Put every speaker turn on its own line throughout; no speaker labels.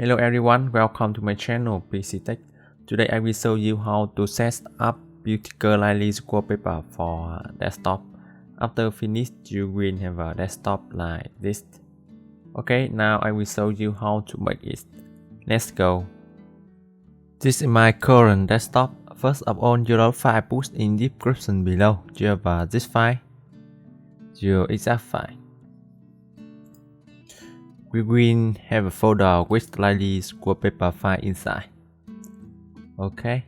Hello everyone, welcome to my channel PCTech. Today I will show you how to set up beautiful stylish wallpaper for desktop. After finish, you will have a desktop like this. Okay, now I will show you how to make it. Let's go. This is my current desktop. First of all, your file I put in description below. You have this file, your exact file. We will have a folder with stylish wallpaper file inside. Okay.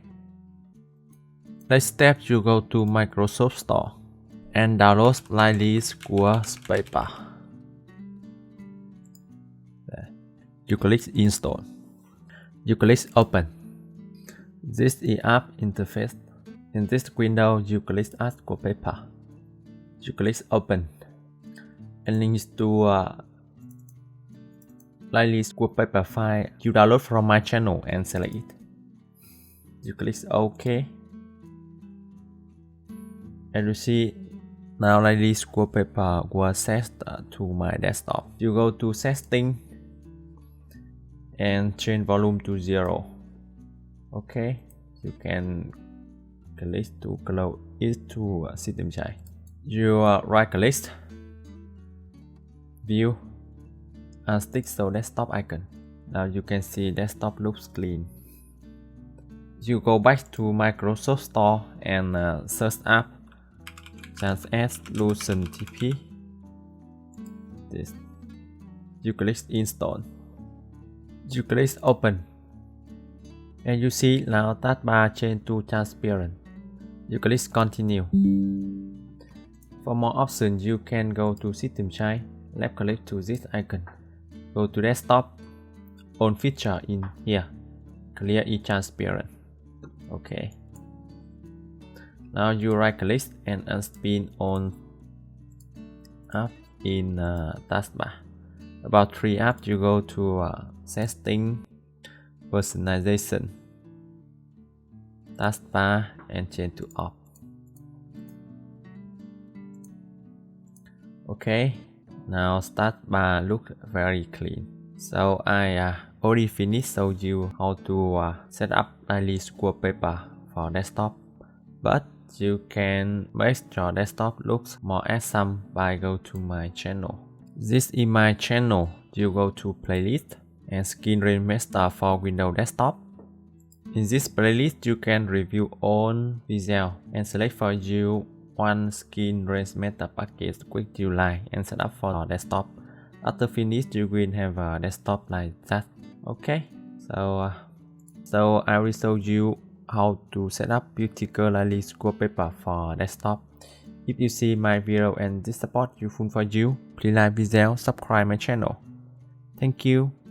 Next step, you go to Microsoft Store and download stylish wallpaper. You click install. You click open. This is app interface. In this window, you click add wallpaper. You click open. And links to stylish wallpaper file you download from my channel and select it. You click OK. And you see now stylish wallpaper was set to my desktop. You go to setting and change volume to 0. Okay, you can click to close it to system child. You right click, view, and stick to desktop icon. Now you can see desktop looks clean. You go back to Microsoft Store and search app such as Lucian TP. This. You click install. You click open. And you see now taskbar change to transparent. You click continue. For more options, you can go to system child, left click to this icon. Go to desktop, on feature in here, clear is transparent. Okay. Now you right click and unspin on app in taskbar. About 3 apps, you go to setting, personalization, taskbar, and change to off. Okay. Now start bar look very clean. So I already finished show you how to set up stylish wallpaper for desktop. But you can make your desktop looks more awesome by go to my channel. This is my channel. You go to playlist and skin rainmeter for Windows desktop. In this playlist you can review all videos and select for you one skin rainmeter package which you like and set up for your desktop. After finish, you will have a desktop like that. Okay, so I will show you how to set up beautiful stylish wallpaper for desktop. If you see my video and this support useful for you, please like video, subscribe my channel. Thank you.